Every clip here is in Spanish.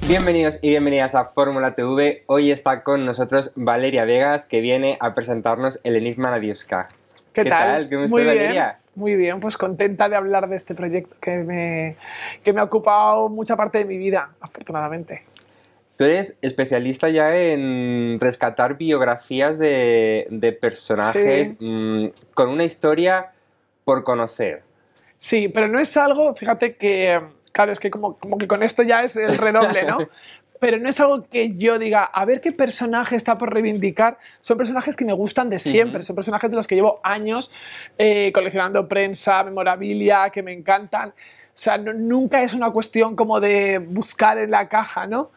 Bienvenidos y bienvenidas a Fórmula TV. Hoy está con nosotros Valeria Vegas, que viene a presentarnos el Enigma Nadiuska. ¿Qué tal? ¿Cómo Muy estás, bien, Valeria? muy bien, pues contenta de hablar de este proyecto que me ha ocupado mucha parte de mi vida, afortunadamente. Tú eres especialista ya en rescatar biografías de personajes con una historia por conocer. Sí, pero no es algo, fíjate que, claro, es que como que con esto ya es el redoble, ¿no? Pero no es algo que yo diga, a ver qué personaje está por reivindicar. Son personajes que me gustan de siempre, son personajes de los que llevo años coleccionando prensa, memorabilia, que me encantan. O sea, nunca es una cuestión como de buscar en la caja, ¿no?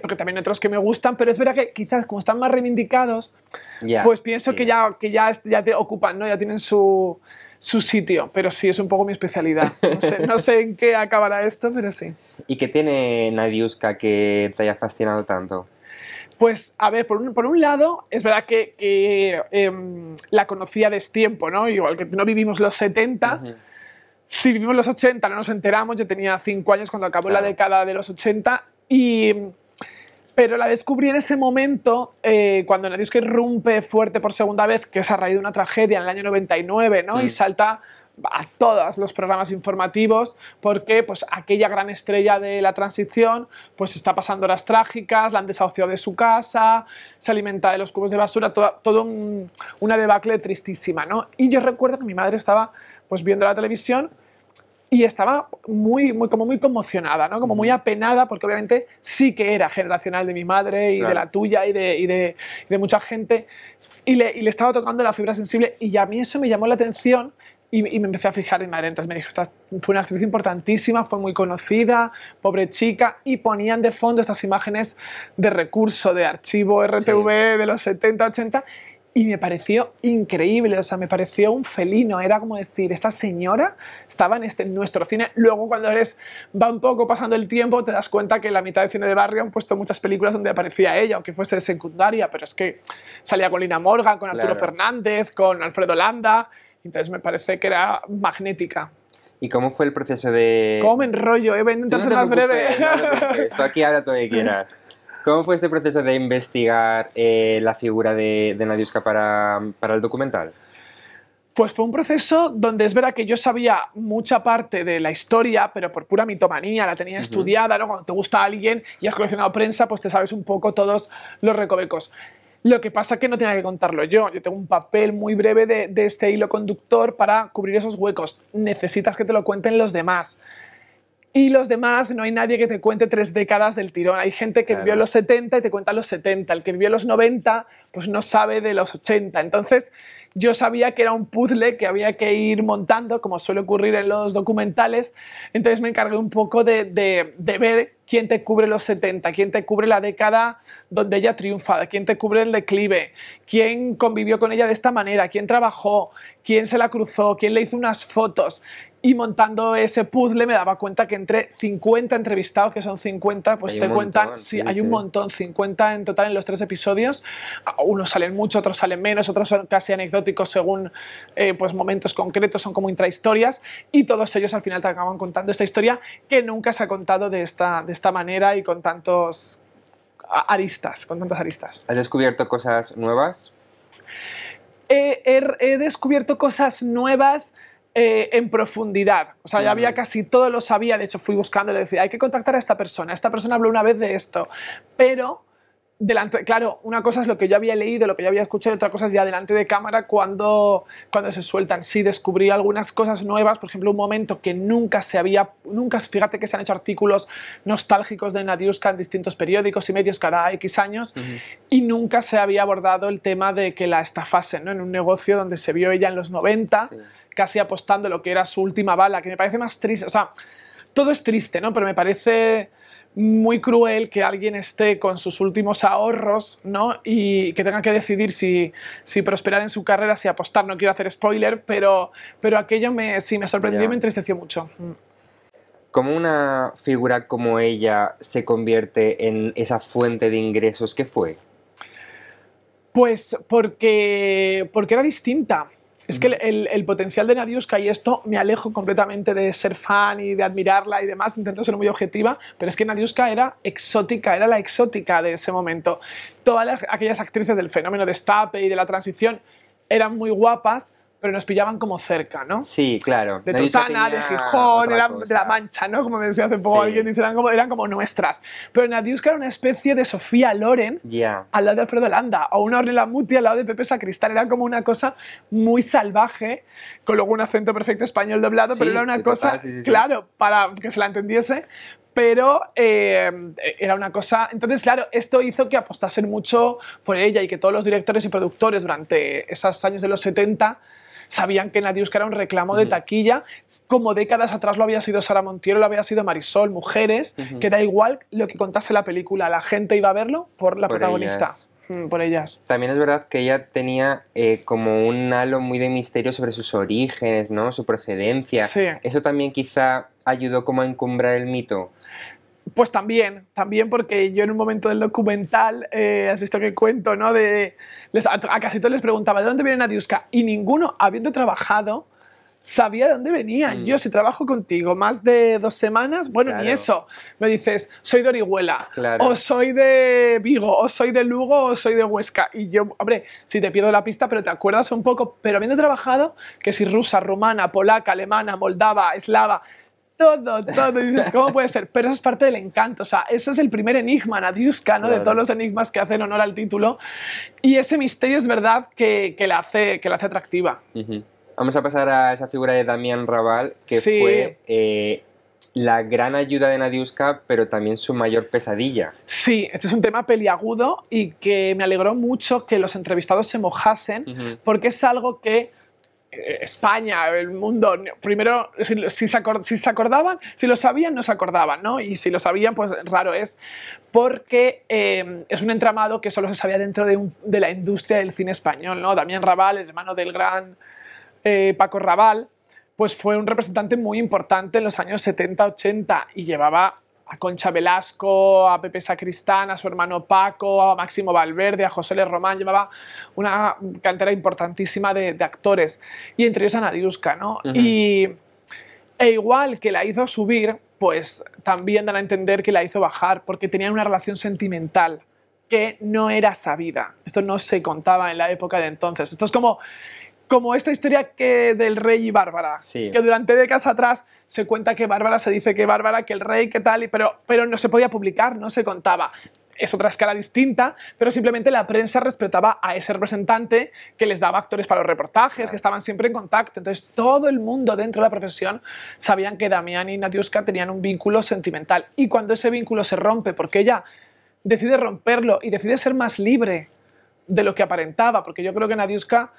Porque también hay otros que me gustan, pero es verdad que quizás como están más reivindicados, pues pienso que ya te ocupan, ¿no? Ya tienen su sitio, pero sí, es un poco mi especialidad. No sé en qué acabará esto, pero sí. ¿Y qué tiene Nadiuska que te haya fascinado tanto? Pues, a ver, por un lado, es verdad que la conocía a destiempo, ¿no? Igual que no vivimos los 70, si vivimos los 80 no nos enteramos, yo tenía 5 años cuando acabó la década de los 80, pero la descubrí en ese momento, cuando Nadiuska irrumpe fuerte por segunda vez, que es a raíz de una tragedia en el año 99, ¿no? Y salta a todos los programas informativos porque pues, aquella gran estrella de la transición pues, está pasando horas trágicas, la han desahuciado de su casa, se alimenta de los cubos de basura, todo una debacle tristísima, ¿no? Y yo recuerdo que mi madre estaba pues, viendo la televisión y estaba muy conmocionada, ¿no? Como muy apenada, porque obviamente sí que era generacional de mi madre y de la tuya y de mucha gente, y le estaba tocando la fibra sensible, y a mí eso me llamó la atención y me empecé a fijar en mi madre. Entonces me dijo, esta fue una actriz importantísima, fue muy conocida, pobre chica, y ponían de fondo estas imágenes de recurso, de archivo RTV de los 70, 80, y me pareció increíble, o sea, me pareció un felino, era como decir, esta señora estaba en nuestro cine. Luego cuando va un poco pasando el tiempo te das cuenta que en la mitad del cine de barrio han puesto muchas películas donde aparecía ella, aunque fuese secundaria, pero es que salía con Lina Morgan, con Arturo Fernández, con Alfredo Landa, entonces me parece que era magnética. ¿Y cómo fue el proceso de...? ¿Cómo me enrollo? Voy a intentar ser más breve. Tú aquí ahora todo lo que quieras. ¿Cómo fue este proceso de investigar la figura de Nadiuska para el documental? Pues fue un proceso donde es verdad que yo sabía mucha parte de la historia, pero por pura mitomanía, la tenía estudiada, ¿no? Cuando te gusta alguien y has coleccionado prensa, pues te sabes un poco todos los recovecos. Lo que pasa es que no tenía que contarlo yo tengo un papel muy breve de este hilo conductor para cubrir esos huecos. Necesitas que te lo cuenten los demás. Y los demás, no hay nadie que te cuente 3 décadas del tirón. Hay gente que vivió los 70 y te cuenta los 70. El que vivió los 90, pues no sabe de los 80. Entonces, yo sabía que era un puzzle que había que ir montando, como suele ocurrir en los documentales. Entonces me encargué un poco de ver quién te cubre los 70, quién te cubre la década donde ella triunfa, quién te cubre el declive, quién convivió con ella de esta manera, quién trabajó, quién se la cruzó, quién le hizo unas fotos. Y montando ese puzzle me daba cuenta que entre 50 entrevistados, que son 50, pues te cuentan, hay un montón, 50 en total en los 3 episodios. Unos salen mucho, otros salen menos, otros son casi anecdóticos según pues momentos concretos, son como intrahistorias, y todos ellos al final te acaban contando esta historia que nunca se ha contado de esta manera y con tantas aristas. ¿Has descubierto cosas nuevas? He descubierto cosas nuevas en profundidad, o sea, ya había casi todo, lo sabía, de hecho fui buscando y le decía, hay que contactar a esta persona habló una vez de esto, pero claro, una cosa es lo que yo había leído, lo que yo había escuchado, y otra cosa es ya delante de cámara cuando se sueltan. Sí, descubrí algunas cosas nuevas, por ejemplo, un momento que nunca, fíjate que se han hecho artículos nostálgicos de Nadiuska en distintos periódicos y medios cada X años, y nunca se había abordado el tema de que la estafasen, ¿no? En un negocio donde se vio ella en los 90, casi apostando lo que era su última bala, que me parece más triste, o sea, todo es triste, ¿no? Pero me parece muy cruel que alguien esté con sus últimos ahorros, ¿no? Y que tenga que decidir si prosperar en su carrera, si apostar. No quiero hacer spoiler, pero aquello sí me sorprendió y me entristeció mucho. ¿Cómo una figura como ella se convierte en esa fuente de ingresos? ¿Qué fue? Pues porque era distinta. Es que el potencial de Nadiuska, y esto me alejo completamente de ser fan y de admirarla y demás, intento ser muy objetiva, pero es que Nadiuska era exótica, era la exótica de ese momento. Todas aquellas actrices del fenómeno de Destape y de la transición eran muy guapas, pero nos pillaban como cerca, ¿no? Sí, claro. De Totana, de Gijón, eran de La Mancha, ¿no? Como me decía hace poco alguien, dice, eran como nuestras. Pero Nadiuska era una especie de Sofía Loren al lado de Alfredo Landa, o una Ornella Muti al lado de Pepe Sacristán. Era como una cosa muy salvaje, con luego un acento perfecto español doblado, pero era una cosa, claro, para que se la entendiese, pero era una cosa... Entonces, claro, esto hizo que apostasen mucho por ella y que todos los directores y productores durante esos años de los 70 sabían que Nadiuska era un reclamo de taquilla, como décadas atrás lo había sido Sara Montiero, lo había sido Marisol, mujeres, que da igual lo que contase la película, la gente iba a verlo por la protagonista. Por ellas. También es verdad que ella tenía como un halo muy de misterio sobre sus orígenes, ¿no? Su procedencia. Sí. Eso también quizá ayudó como a encumbrar el mito. Pues también porque yo en un momento del documental, has visto que cuento, ¿no? A casi todos les preguntaba, ¿de dónde viene Nadiuska? Y ninguno, habiendo trabajado, sabía de dónde venía. Yo, si trabajo contigo más de 2 semanas, bueno, ni eso. Me dices, soy de Orihuela, o soy de Vigo, o soy de Lugo, o soy de Huesca. Y yo, hombre, si te pierdo la pista, pero te acuerdas un poco. Pero habiendo trabajado, que si rusa, rumana, polaca, alemana, moldava, eslava, todo, y dices, ¿cómo puede ser? Pero eso es parte del encanto, o sea, eso es el primer enigma, Nadiuska, ¿no? De todos los enigmas que hacen honor al título, y ese misterio es verdad que la hace atractiva. Vamos a pasar a esa figura de Damián Raval, que fue la gran ayuda de Nadiuska, pero también su mayor pesadilla. Sí, este es un tema peliagudo y que me alegró mucho que los entrevistados se mojasen, porque es algo que España, el mundo, primero, si se acordaban, si lo sabían, no se acordaban, ¿no? Y si lo sabían, pues raro es, porque es un entramado que solo se sabía dentro de la industria del cine español, ¿no? Damián Raval, el hermano del gran Paco Raval, pues fue un representante muy importante en los años 70-80 y llevaba a Concha Velasco, a Pepe Sacristán, a su hermano Paco, a Máximo Valverde, a José L. Román, llevaba una cantera importantísima de actores, y entre ellos a Nadiuska, ¿no? E igual que la hizo subir, pues también dan a entender que la hizo bajar, porque tenían una relación sentimental que no era sabida. Esto no se contaba en la época de entonces. Esto es como esta historia del rey y Bárbara, que durante décadas atrás se cuenta que Bárbara, se dice que Bárbara, que el rey, que tal, pero no se podía publicar, no se contaba. Es otra escala distinta, pero simplemente la prensa respetaba a ese representante que les daba actores para los reportajes, que estaban siempre en contacto. Entonces todo el mundo dentro de la profesión sabían que Damián y Nadiuska tenían un vínculo sentimental. Y cuando ese vínculo se rompe, porque ella decide romperlo y decide ser más libre de lo que aparentaba, porque yo creo que Nadiuska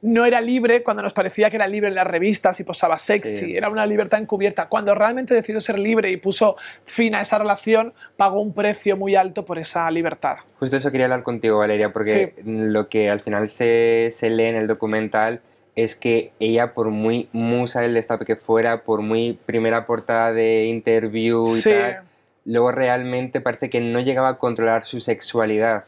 no era libre cuando nos parecía que era libre en las revistas y posaba sexy, era una libertad encubierta. Cuando realmente decidió ser libre y puso fin a esa relación, pagó un precio muy alto por esa libertad. Justo eso quería hablar contigo, Valeria, porque lo que al final se lee en el documental es que ella, por muy musa del destape que fuera, por muy primera portada de interview y tal, luego realmente parece que no llegaba a controlar su sexualidad.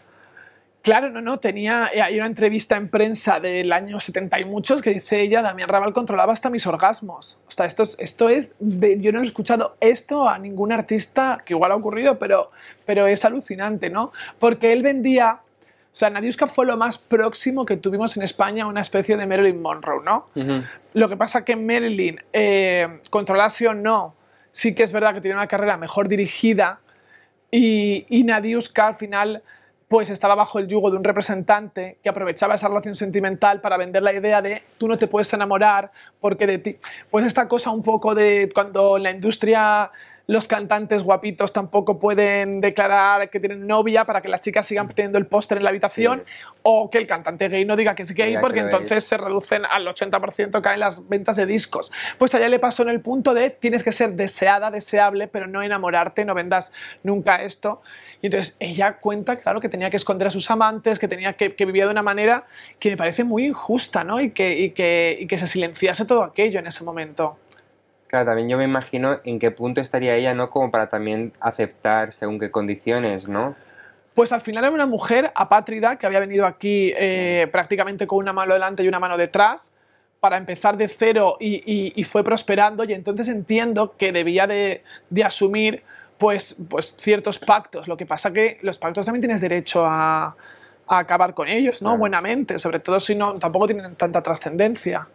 Claro, no, hay una entrevista en prensa del año 70 y muchos que dice ella, Damián Raval controlaba hasta mis orgasmos. O sea, yo no he escuchado esto a ningún artista, que igual ha ocurrido, pero es alucinante, ¿no? Porque él vendía, o sea, Nadiuska fue lo más próximo que tuvimos en España a una especie de Marilyn Monroe, ¿no? Lo que pasa que Marilyn, controlase o no, sí que es verdad que tiene una carrera mejor dirigida, y Nadiuska al final pues estaba bajo el yugo de un representante que aprovechaba esa relación sentimental para vender la idea de tú no te puedes enamorar porque de ti. Pues esta cosa un poco de cuando en la industria los cantantes guapitos tampoco pueden declarar que tienen novia para que las chicas sigan teniendo el póster en la habitación, o que el cantante gay no diga que es gay porque entonces se reducen al 80%, caen las ventas de discos. Pues a ella le pasó en el punto de tienes que ser deseada, deseable, pero no enamorarte, no vendas nunca esto. Y entonces ella cuenta, claro, que tenía que esconder a sus amantes, que tenía que vivía de una manera que me parece muy injusta, ¿no? Y que se silenciase todo aquello en ese momento. Claro, también yo me imagino en qué punto estaría ella, ¿no? Como para también aceptar según qué condiciones, ¿no? Pues al final era una mujer apátrida que había venido aquí prácticamente con una mano delante y una mano detrás, para empezar de cero y fue prosperando, y entonces entiendo que debía de asumir pues ciertos pactos. Lo que pasa que los pactos también tienes derecho a acabar con ellos, ¿no? Claro. Buenamente, sobre todo si no, tampoco tienen tanta trascendencia.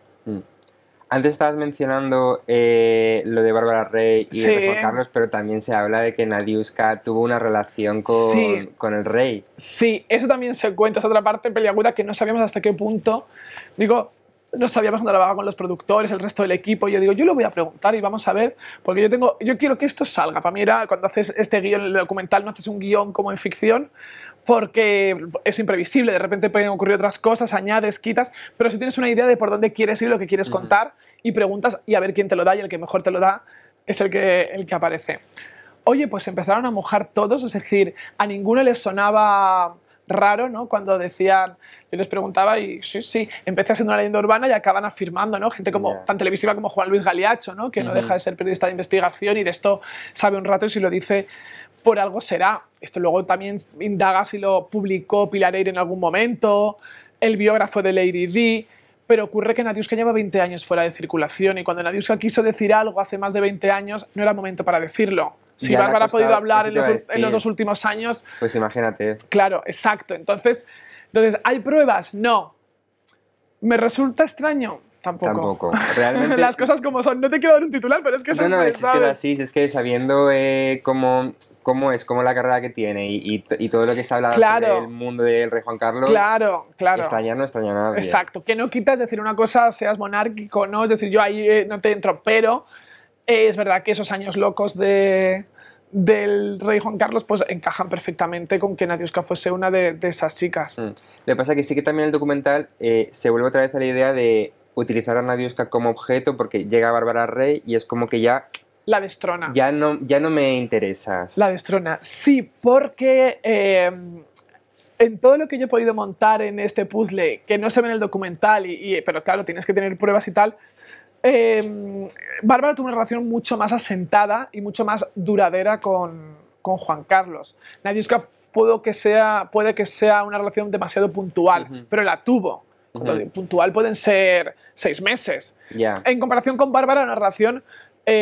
Antes estabas mencionando lo de Bárbara Rey y Sí. de Juan Carlos, pero también se habla de que Nadiuska tuvo una relación con el rey. Sí, eso también se cuenta, es otra parte peliaguda que no sabíamos hasta qué punto. Digo, no sabíamos cuando hablaba con los productores, el resto del equipo. Yo digo, yo lo voy a preguntar y vamos a ver, porque yo quiero que esto salga. Para mí era, cuando haces este guión, el documental, no haces un guión como en ficción, porque es imprevisible, de repente pueden ocurrir otras cosas, añades, quitas, pero si tienes una idea de por dónde quieres ir, lo que quieres contar, y preguntas y a ver quién te lo da, y el que mejor te lo da es el que aparece. Oye, pues empezaron a mojar todos, es decir, a ninguno les sonaba raro, ¿no? Cuando decían, yo les preguntaba y sí, empecé haciendo una leyenda urbana y acaban afirmando, ¿no? Gente como tan televisiva como Juan Luis Galiacho, ¿no? Que no deja de ser periodista de investigación y de esto sabe un rato, y si lo dice por algo será. Esto luego también indaga si lo publicó Pilar Eyre en algún momento, el biógrafo de Lady Di, pero ocurre que Nadiuska lleva 20 años fuera de circulación, y cuando Nadiuska quiso decir algo hace más de 20 años no era momento para decirlo. Si Bárbara ha podido hablar en los 2 últimos años... Pues imagínate. Claro, exacto. Entonces, ¿hay pruebas? No. ¿Me resulta extraño? Tampoco. Realmente... Las cosas como son. No te quiero dar un titular, pero es que eso es que es así, es que sabiendo cómo la carrera que tiene y todo lo que se ha hablado sobre el mundo del rey Juan Carlos, claro. extrañar no extraña nada. Exacto. Que no quitas decir una cosa, seas monárquico, ¿no? Es decir, yo ahí no te entro, pero es verdad que esos años locos del rey Juan Carlos pues encajan perfectamente con que Nadiuska fuese una de esas chicas. Lo que pasa es que sí que también el documental se vuelve otra vez a la idea de utilizar a Nadiuska como objeto, porque llega Bárbara Rey y es como que ya... La destrona. Ya no me interesas. La destrona, sí, porque en todo lo que yo he podido montar en este puzzle, que no se ve en el documental, pero claro, tienes que tener pruebas y tal, Bárbara tuvo una relación mucho más asentada y mucho más duradera con Juan Carlos. Nadiuska puede que sea una relación demasiado puntual, pero la tuvo. Puntual pueden ser 6 meses. En comparación con Bárbara, una relación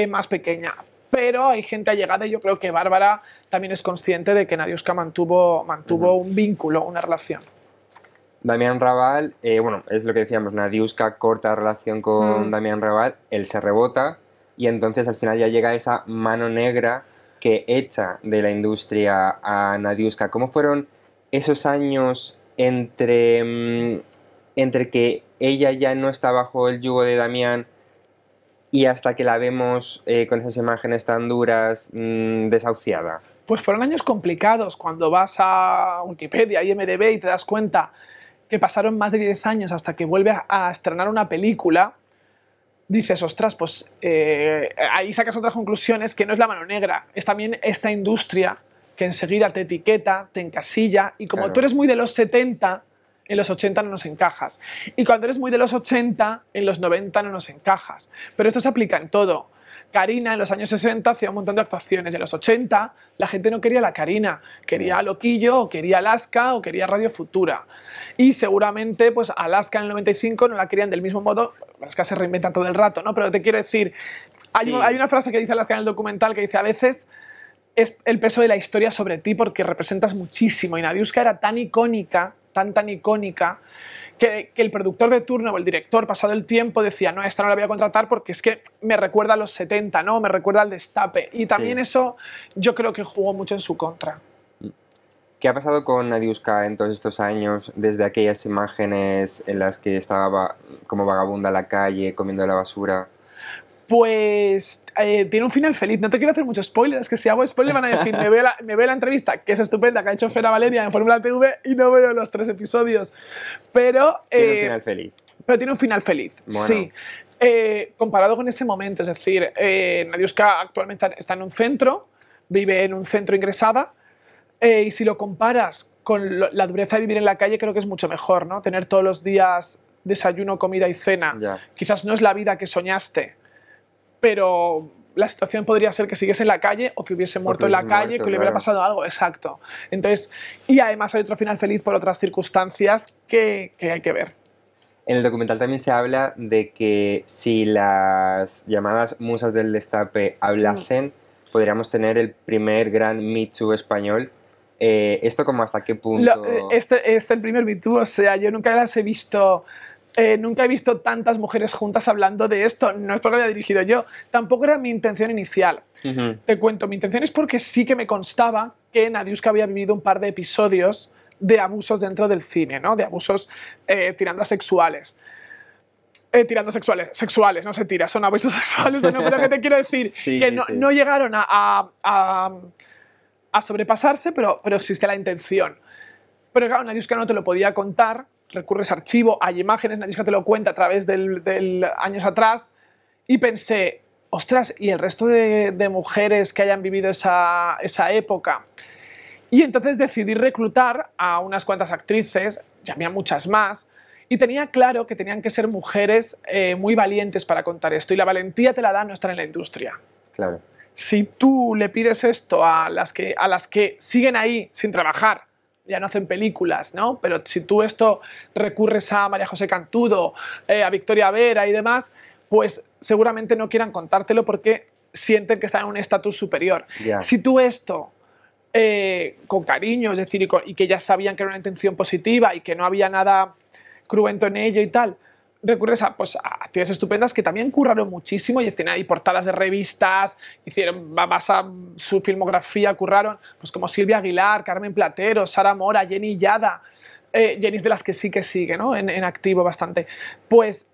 más pequeña. Pero hay gente allegada y yo creo que Bárbara también es consciente de que Nadiuska mantuvo un vínculo, una relación. Damián Raval, bueno, es lo que decíamos, Nadiuska corta relación con Damián Raval, él se rebota y entonces al final ya llega esa mano negra que echa de la industria a Nadiuska. ¿Cómo fueron esos años entre que ella ya no está bajo el yugo de Damián y hasta que la vemos con esas imágenes tan duras, desahuciada? Pues fueron años complicados. Cuando vas a Wikipedia, IMDb y te das cuenta que pasaron más de 10 años hasta que vuelve a estrenar una película, dices, ostras, pues ahí sacas otras conclusiones, que no es la mano negra, es también esta industria que enseguida te etiqueta, te encasilla, y como tú eres muy de los 70, en los 80 no nos encajas. Y cuando eres muy de los 80, en los 90 no nos encajas. Pero esto se aplica en todo. Karina en los años 60 hacía un montón de actuaciones, y en los 80 la gente no quería a la Karina, quería a Loquillo, o quería Alaska, o quería Radio Futura. Y seguramente pues Alaska en el 95 no la querían del mismo modo. Alaska se reinventa todo el rato, ¿no? Pero te quiero decir, hay una frase que dice Alaska en el documental que dice, a veces es el peso de la historia sobre ti porque representas muchísimo, y Nadiuska era tan icónica, tan icónica, que el productor de turno o el director, pasado el tiempo, decía, no, esta no la voy a contratar porque es que me recuerda a los 70, ¿no? Me recuerda al Destape. Y también eso yo creo que jugó mucho en su contra. ¿Qué ha pasado con Nadiuska en todos estos años, desde aquellas imágenes en las que estaba como vagabunda en la calle, comiendo la basura? Pues tiene un final feliz. No te quiero hacer muchos spoilers, que si hago spoilers van a decir, me veo la entrevista, que es estupenda, que ha hecho Fera Valeria en Fórmula TV, y no veo los 3 episodios. Pero tiene un final feliz. Pero tiene un final feliz, bueno. Sí. Comparado con ese momento, es decir, Nadiuska actualmente está en un centro, vive en un centro ingresada, y si lo comparas con la dureza de vivir en la calle, creo que es mucho mejor, ¿no? Tener todos los días desayuno, comida y cena. Quizás no es la vida que soñaste, pero la situación podría ser que siguiese en la calle o que hubiese muerto en la calle, que le hubiera pasado algo, exacto. Entonces, y además hay otro final feliz por otras circunstancias que hay que ver. En el documental también se habla de que si las llamadas musas del destape hablasen, podríamos tener el primer gran Me Too español. ¿Esto como hasta qué punto? Este es el primer Me Too, o sea, yo nunca las he visto. Nunca he visto tantas mujeres juntas hablando de esto. No es porque lo haya dirigido yo. Tampoco era mi intención inicial. Te cuento, mi intención es porque sí que me constaba que Nadiuska había vivido un par de episodios de abusos dentro del cine, ¿no? De abusos tirando a sexuales. Tirando sexuales, no se tira, son abusos sexuales, no, pero ¿qué te quiero decir? Sí, que sí, no, sí. no llegaron a sobrepasarse, pero existe la intención. Pero claro, Nadiuska no te lo podía contar, recurres a archivo, hay imágenes, Nadiuska te lo cuenta a través del años atrás, y pensé, ostras, ¿y el resto de mujeres que hayan vivido esa época? Y entonces decidí reclutar a unas cuantas actrices, llamé a muchas más, y tenía claro que tenían que ser mujeres muy valientes para contar esto, y la valentía te la da no estar en la industria. Claro. Si tú le pides esto a las que siguen ahí sin trabajar, ya no hacen películas, ¿no? Pero si tú esto recurres a María José Cantudo, a Victoria Vera y demás, pues seguramente no quieran contártelo porque sienten que están en un estatus superior. Ya. Si tú esto con cariño, es decir, y que ya sabían que era una intención positiva y que no había nada cruento en ello y tal, recurres a actrices estupendas que también curraron muchísimo y tienen ahí portadas de revistas, hicieron, vas a su filmografía, curraron, pues como Silvia Aguilar, Carmen Platero, Sara Mora, Jenny Yada, Jenny es de las que sí que sigue, ¿no? En activo bastante. Pues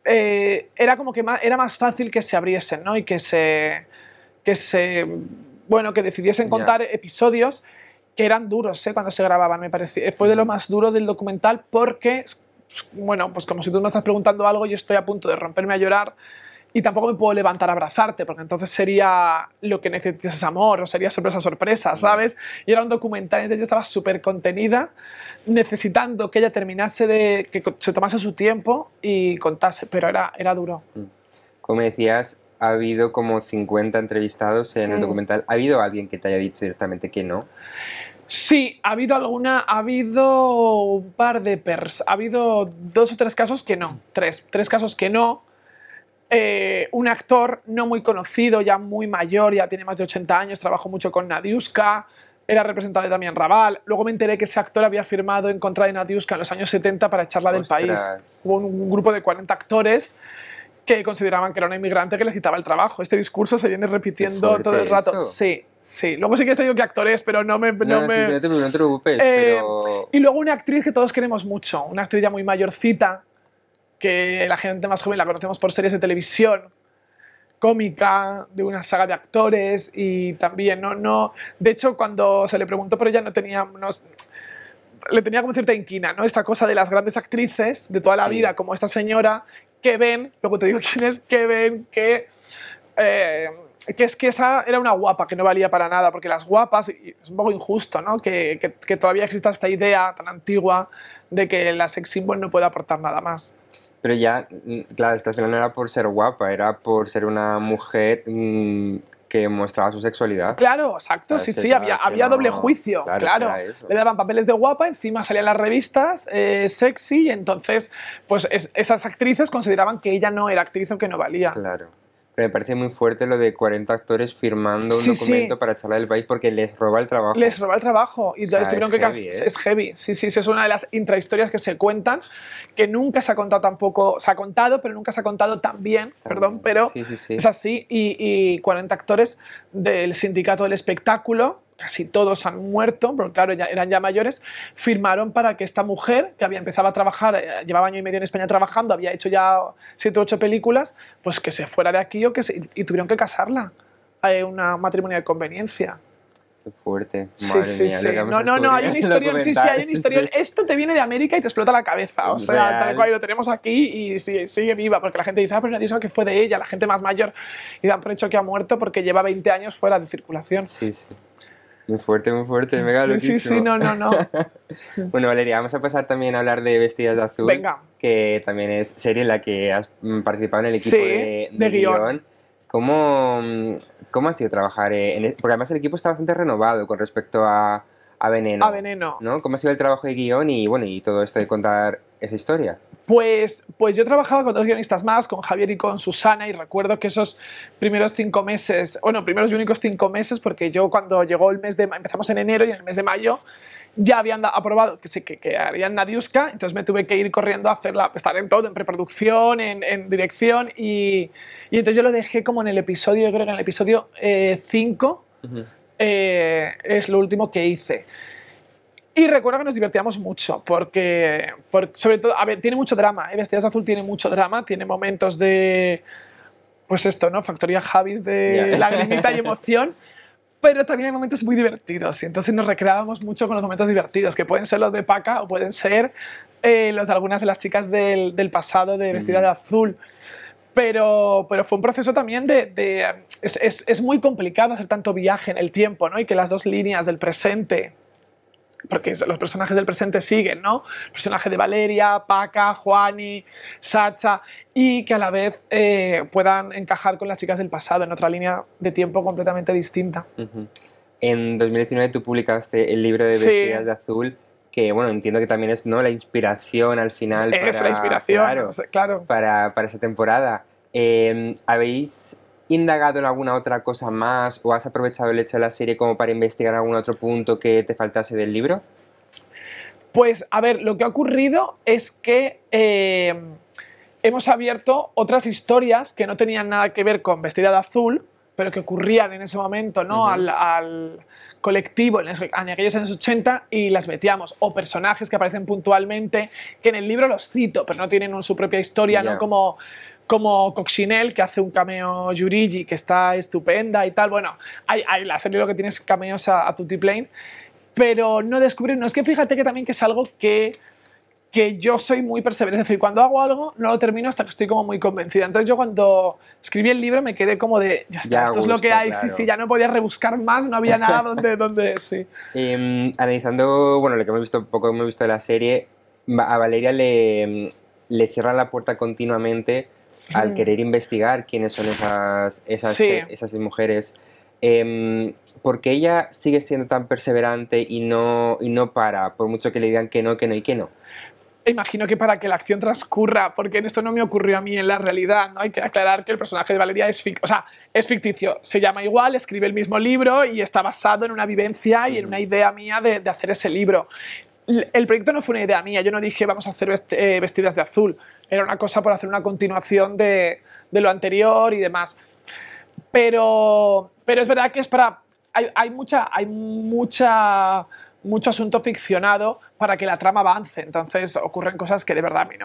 era como que era más fácil que se abriesen, ¿no? Y que decidiesen contar episodios que eran duros, cuando se grababan, me pareció. Fue de lo más duro del documental porque, bueno, pues como si tú me estás preguntando algo, yo estoy a punto de romperme a llorar y tampoco me puedo levantar a abrazarte, porque entonces sería lo que necesitas es amor, o sería sorpresa, ¿sabes? Y era un documental, entonces yo estaba súper contenida, necesitando que ella terminase que se tomase su tiempo y contase, pero era duro. Como decías, ha habido como 50 entrevistados en el documental. ¿Ha habido alguien que te haya dicho directamente que no? Sí, ha habido un par de ha habido 2 o 3 casos que no, tres casos que no. Un actor no muy conocido, ya muy mayor, ya tiene más de 80 años, trabajó mucho con Nadiuska, era representado de Damián Raval. Luego me enteré que ese actor había firmado en contra de Nadiuska en los años 70 para echarla del país. Hubo un grupo de 40 actores que consideraban que era una inmigrante que le quitaba el trabajo. Este discurso se viene repitiendo todo el rato. Eso. Sí, sí. Luego sí que te digo que actores, pero no me... Sí, no te preocupes, pero... Y luego una actriz que todos queremos mucho, una actriz ya muy mayorcita, que la gente más joven la conocemos por series de televisión, cómica, de una saga de actores, y también, de hecho, cuando se le preguntó por ella le tenía como cierta inquina, ¿no? Esta cosa de las grandes actrices de toda la vida, como esta señora, que ven, luego te digo quién es, que ven que es que esa era una guapa que no valía para nada, porque las guapas, y es un poco injusto, ¿no? Que todavía exista esta idea tan antigua de que la sex symbol no puede aportar nada más. Pero ya, claro, es que al final no era por ser guapa, era por ser una mujer que mostraba su sexualidad. Claro, exacto, sí, había doble juicio, claro. Le daban papeles de guapa, encima salían las revistas sexy, y entonces pues esas actrices consideraban que ella no era actriz o que no valía. Claro. Pero me parece muy fuerte lo de 40 actores firmando un documento para echarla del país porque les roba el trabajo. Les roba el trabajo. Y entonces tuvieron que... Es heavy. Sí, es una de las intrahistorias que se cuentan, que nunca se ha contado tampoco... Se ha contado, pero nunca se ha contado tan bien, perdón, pero es así. Y 40 actores del Sindicato del Espectáculo, casi todos han muerto, porque claro, eran ya mayores, firmaron para que esta mujer, que había empezado a trabajar, llevaba año y medio en España trabajando, había hecho ya 7 o 8 películas, pues que se fuera de aquí y tuvieron que casarla. Hay una matrimonio de conveniencia. Qué fuerte. Madre mía, No, hay un historión, hay un historión. Esto te viene de América y te explota la cabeza. O sea, tal cual lo tenemos aquí y sigue viva, porque la gente dice, pero nadie sabe que fue de ella, la gente más mayor, y dan por hecho que ha muerto porque lleva 20 años fuera de circulación. Sí. Muy fuerte, mega loquísimo. Sí, no. Bueno, Valeria, vamos a pasar también a hablar de Vestidas de Azul. Venga. Que también es serie en la que has participado en el equipo de guión. ¿Cómo ha sido trabajar porque además el equipo está bastante renovado con respecto a Veneno. A Veneno. ¿No? ¿Cómo ha sido el trabajo de guión y todo esto de contar esa historia? Pues yo trabajaba con 2 guionistas más, con Javier y con Susana, y recuerdo que esos primeros 5 meses, bueno, primeros y únicos 5 meses, porque yo cuando llegó el mes de empezamos en enero y en el mes de mayo ya habían aprobado que harían Nadiuska, entonces me tuve que ir corriendo a hacerla, estar en todo, en preproducción, en dirección, y entonces yo lo dejé como en el episodio, yo creo que en el episodio 5 es lo último que hice. Y recuerdo que nos divertíamos mucho, porque sobre todo, a ver, tiene mucho drama, Vestidas de Azul tiene mucho drama, tiene momentos de, pues esto, ¿no? Factoría Javis de lagrimita y emoción, pero también hay momentos muy divertidos, y entonces nos recreábamos mucho con los momentos divertidos, que pueden ser los de Paca o pueden ser los de algunas de las chicas del pasado de Vestidas de Azul. Pero fue un proceso también es muy complicado hacer tanto viaje en el tiempo, ¿no? Y que las 2 líneas del presente, porque los personajes del presente siguen, ¿no? El personaje de Valeria, Paca, Juani, Sacha, y que a la vez puedan encajar con las chicas del pasado en otra línea de tiempo completamente distinta. En 2019 tú publicaste el libro de Vestidas de Azul, que bueno, entiendo que también es, ¿no?, la inspiración al final. Es la inspiración, claro. Para esa temporada. ¿Habéis indagado en alguna otra cosa más o has aprovechado el hecho de la serie como para investigar algún otro punto que te faltase del libro? Pues a ver, lo que ha ocurrido es que hemos abierto otras historias que no tenían nada que ver con Vestida de Azul, pero que ocurrían en ese momento, ¿no? al colectivo en aquellos años 80, y las metíamos, o personajes que aparecen puntualmente, que en el libro los cito, pero no tienen su propia historia, ¿no? Como Coccinelle, que hace un cameo Yurigi, que está estupenda y tal. Bueno, hay la serie lo que tienes cameos a Tutiplane, pero no descubrir, no, es que fíjate que también que es algo que yo soy muy perseverante, es decir, cuando hago algo no lo termino hasta que estoy como muy convencida. Entonces yo cuando escribí el libro me quedé como de, ya está, esto es lo que hay, claro. Sí, ya no podía rebuscar más, no había nada donde sí. Analizando, bueno, lo que hemos visto, poco hemos visto de la serie, a Valeria le cierran la puerta continuamente al querer investigar quiénes son esas mujeres. Porque ella sigue siendo tan perseverante y no para, por mucho que le digan que no y que no. Imagino que para que la acción transcurra, porque esto no me ocurrió a mí en la realidad, ¿no? Hay que aclarar que el personaje de Valeria es ficticio, se llama igual, escribe el mismo libro y está basado en una vivencia y en una idea mía de hacer ese libro. El proyecto no fue una idea mía, yo no dije vamos a hacer Vestidas de Azul, era una cosa por hacer una continuación de lo anterior y demás. Pero es verdad que hay mucho asunto ficcionado para que la trama avance, entonces ocurren cosas que de verdad a mí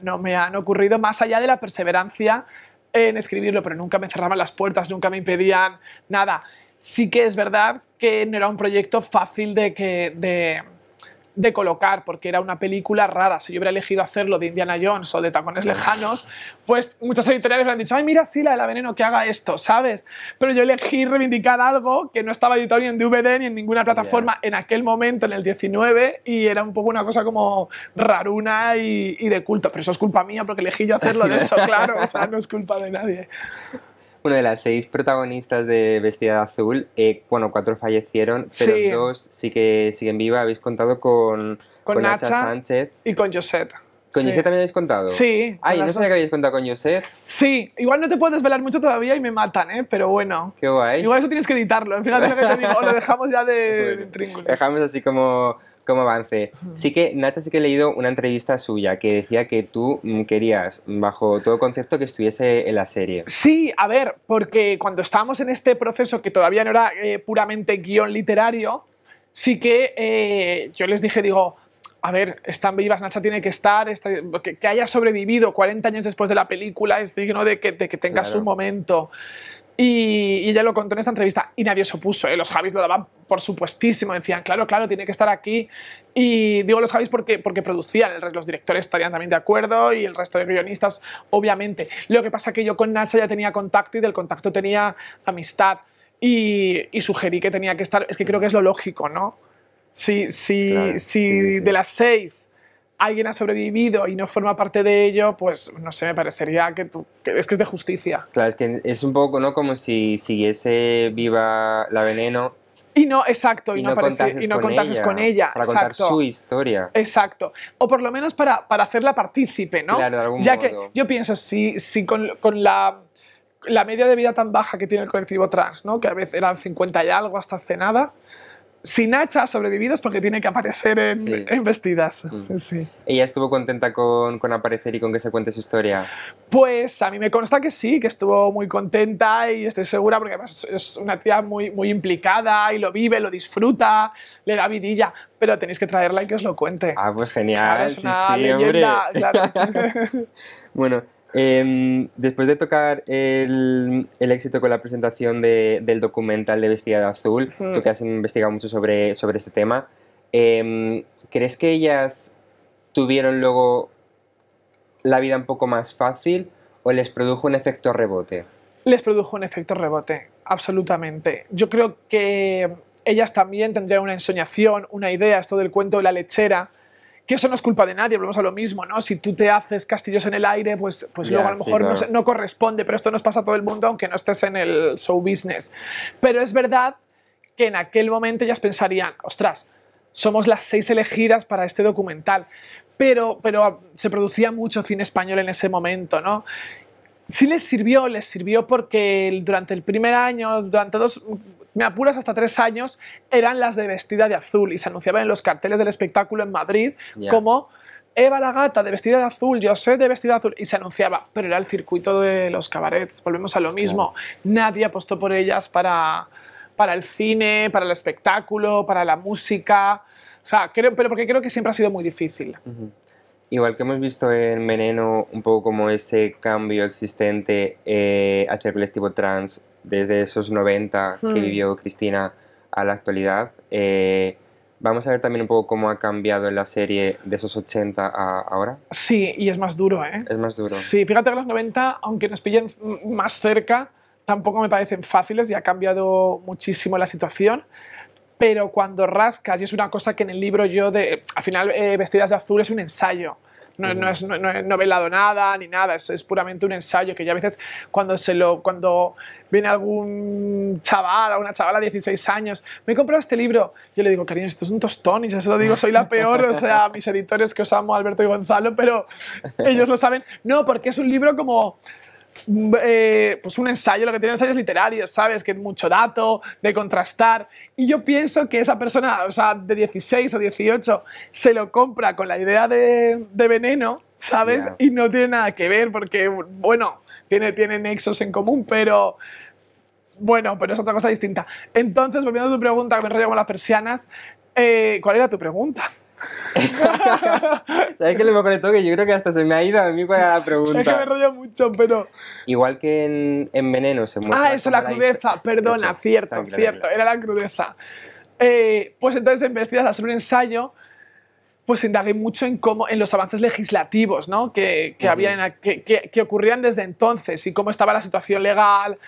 no me han ocurrido, más allá de la perseverancia en escribirlo, pero nunca me cerraban las puertas, nunca me impedían nada. Sí que es verdad que no era un proyecto fácil de colocar, porque era una película rara. Si yo hubiera elegido hacerlo de Indiana Jones o de Tacones Lejanos, pues muchas editoriales me han dicho, ay, mira, sí, la de la Veneno, que haga esto, ¿sabes? Pero yo elegí reivindicar algo que no estaba editado ni en DVD ni en ninguna plataforma en aquel momento, en el 19, y era un poco una cosa como raruna y de culto. Pero eso es culpa mía, porque elegí yo hacerlo de eso, claro, o sea, no es culpa de nadie. Bueno, de las 6 protagonistas de Vestida de Azul, bueno, 4 fallecieron, pero sí. 2 sí que siguen vivas. Habéis contado con Nacha Sánchez y con Josette. ¿Con Josette también habéis contado? Sí. Ay, no sabía que habéis contado con Josette. Sí, igual no te puedo desvelar mucho todavía y me matan, ¿eh? Pero bueno. Qué guay. Igual eso tienes que editarlo, en fin, lo que te digo, o lo dejamos ya de intríngulis. Dejamos así como avance. Sí que, Nacha, sí que he leído una entrevista suya que decía que tú querías, bajo todo concepto, que estuviese en la serie. Sí, a ver, porque cuando estábamos en este proceso que todavía no era puramente guión literario, sí que yo les dije, digo, a ver, están vivas, Nacha tiene que estar, que haya sobrevivido 40 años después de la película es digno de que tenga su momento. Y ella lo contó en esta entrevista y nadie se opuso, ¿eh? Los Javis lo daban por supuestísimo, decían, claro, tiene que estar aquí. Y digo los Javis porque producían, los directores estarían también de acuerdo y el resto de guionistas, obviamente. Lo que pasa es que yo con Nacha ya tenía contacto y del contacto tenía amistad y sugerí que tenía que estar, es que creo que es lo lógico, ¿no? Si de las 6 alguien ha sobrevivido y no forma parte de ello, pues no sé, me parecería que es de justicia. Claro, es que es un poco, ¿no?, como si siguiese viva la Veneno Y no, exacto, y no contases con ella, para contar su historia. Exacto. O por lo menos para hacerla partícipe, ¿no? Claro, de algún ya modo. Que yo pienso, si con la media de vida tan baja que tiene el colectivo trans, ¿no? Que a veces eran 50 y algo hasta hace nada, si Nacha ha sobrevivido es porque tiene que aparecer en vestidas. Sí, sí. ¿Ella estuvo contenta con aparecer y con que se cuente su historia? Pues a mí me consta que sí, que estuvo muy contenta y estoy segura porque además es una tía muy, muy implicada y lo vive, lo disfruta, le da vidilla, pero tenéis que traerla y que os lo cuente. Ah, pues genial. Claro, es una leyenda, claro. Bueno, después de tocar el éxito con la presentación del documental de Vestida de Azul, tú que has investigado mucho sobre este tema, ¿crees que ellas tuvieron luego la vida un poco más fácil o les produjo un efecto rebote? Les produjo un efecto rebote, absolutamente. Yo creo que ellas también tendrían una ensoñación, una idea, esto del cuento de la lechera, que eso no es culpa de nadie, volvemos a lo mismo, ¿no? Si tú te haces castillos en el aire, pues luego a lo mejor claro. no corresponde, pero esto nos pasa a todo el mundo, aunque no estés en el show business. Pero es verdad que en aquel momento ellas pensarían, ostras, somos las 6 elegidas para este documental, pero se producía mucho cine español en ese momento, ¿no? Sí les sirvió porque durante el primer año, durante 2, me apuras hasta 3 años, eran las de Vestida de Azul y se anunciaban en los carteles del espectáculo en Madrid como Eva la Gata de Vestida de Azul, José de Vestida de Azul, y se anunciaba, pero era el circuito de los cabarets, volvemos a lo mismo, nadie apostó por ellas para el cine, para el espectáculo, para la música, o sea, pero porque creo que siempre ha sido muy difícil. Igual que hemos visto en Veneno un poco como ese cambio existente hacia el colectivo trans desde esos 90 que vivió Cristina a la actualidad, vamos a ver también un poco cómo ha cambiado en la serie de esos 80 a ahora. Sí, y es más duro, ¿eh? Es más duro. Sí, fíjate que los 90, aunque nos pillen más cerca, tampoco me parecen fáciles y ha cambiado muchísimo la situación. Pero cuando rascas, y es una cosa que en el libro al final Vestidas de Azul es un ensayo, no he novelado nada ni nada, es puramente un ensayo que yo a veces cuando viene algún chaval o una chavala de 16 años, me he comprado este libro, yo le digo, cariño, esto es un tostón, y yo se lo digo, soy la peor, o sea, mis editores que os amo, Alberto y Gonzalo, pero ellos lo saben, no, porque es un libro como pues un ensayo, lo que tiene ensayos literarios, ¿sabes? Que es mucho dato, de contrastar. Y yo pienso que esa persona, o sea, de 16 o 18, se lo compra con la idea de Veneno, ¿sabes? Y no tiene nada que ver, porque, bueno, tiene nexos en común, pero bueno, pero es otra cosa distinta. Entonces, volviendo a tu pregunta, que me enrollo con las persianas, ¿cuál era tu pregunta? ¿Sabes qué le mejor de todo? Que yo creo que hasta se me ha ido a mí para la pregunta. Es que me enrollo mucho, pero... Igual que en Veneno se muestra... Ah, eso, la crudeza, perdona, eso, cierto, era la crudeza. Pues entonces, en Vestidas de Azul, un ensayo, pues indagué mucho en los avances legislativos, ¿no? que ocurrían desde entonces y cómo estaba la situación legal,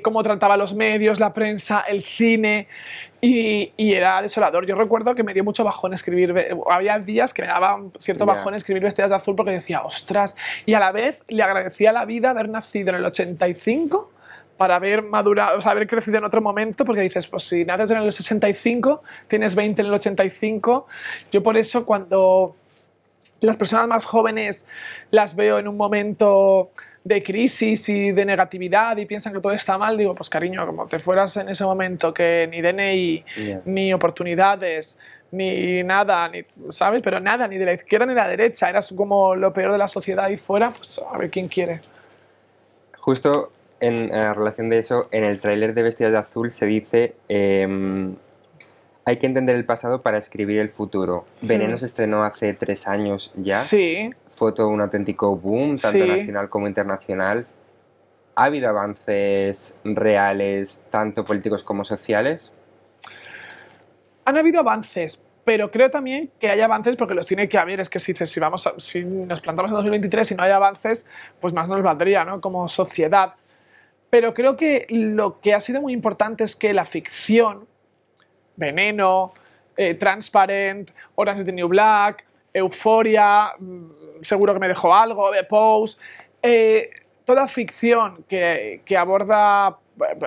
cómo trataba los medios, la prensa, el cine, y era desolador. Yo recuerdo que me dio mucho bajón escribir, había días que me daba cierto bajón escribir Vestidas de Azul porque decía, ostras, y a la vez le agradecía a la vida haber nacido en el 85 para haber madurado, o sea, haber crecido en otro momento, porque dices, pues si naces en el 65, tienes 20 en el 85, yo por eso cuando las personas más jóvenes las veo en un momento de crisis y de negatividad y piensan que todo está mal, digo, pues cariño, como te fueras en ese momento que ni DNI, ni oportunidades, ni nada, ¿sabes? Pero nada, ni de la izquierda ni de la derecha, eras como lo peor de la sociedad y fuera, pues a ver quién quiere. Justo en relación de eso, en el tráiler de Vestidas de Azul se dice hay que entender el pasado para escribir el futuro. Veneno se estrenó hace 3 años ya. Sí. Fue todo un auténtico boom, tanto nacional como internacional. ¿Ha habido avances reales, tanto políticos como sociales? Han habido avances, pero creo también que hay avances porque los tiene que haber. Es que si nos plantamos en 2023 y no hay avances, pues más nos valdría, ¿no? Como sociedad. Pero creo que lo que ha sido muy importante es que la ficción, Veneno, Transparent, Orange is the New Black, Euforia, seguro que me dejó algo, The Pose, toda ficción que aborda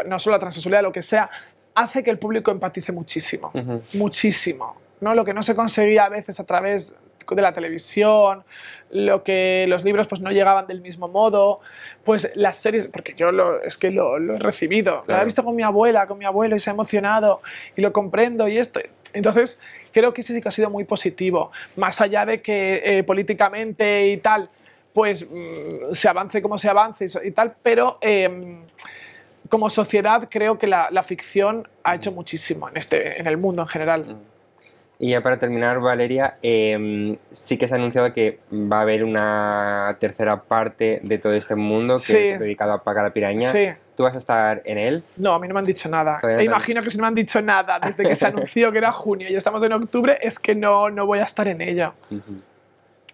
no solo la transexualidad, lo que sea, hace que el público empatice muchísimo, muchísimo, ¿no? Lo que no se conseguía a veces a través de la televisión, lo que los libros pues no llegaban del mismo modo, pues las series, porque yo es que lo he recibido, lo he visto con mi abuela, con mi abuelo y se ha emocionado y lo comprendo y esto. Entonces creo que ese sí que ha sido muy positivo, más allá de que políticamente y tal, pues se avance como se avance y tal, pero como sociedad creo que la ficción ha hecho muchísimo en el mundo en general. Y ya para terminar, Valeria, sí que se ha anunciado que va a haber una tercera parte de todo este mundo que es dedicado a Paca la Piraña. Sí. ¿Tú vas a estar en él? No, a mí no me han dicho nada. Imagino que si no me han dicho nada desde que se anunció que era junio y estamos en octubre, es que no voy a estar en ello.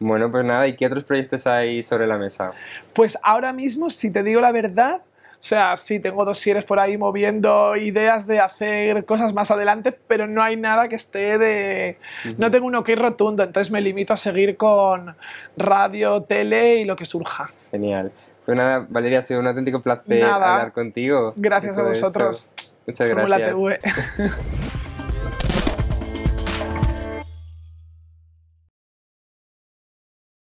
Bueno, pues nada, ¿y qué otros proyectos hay sobre la mesa? Pues ahora mismo, si te digo la verdad, o sea, sí, tengo dosieres por ahí moviendo ideas de hacer cosas más adelante, pero no hay nada que esté de... No tengo un ok rotundo, entonces me limito a seguir con radio, tele y lo que surja. Genial. Pues nada, Valeria, ha sido un auténtico placer hablar contigo. Gracias a vosotros. Muchas gracias.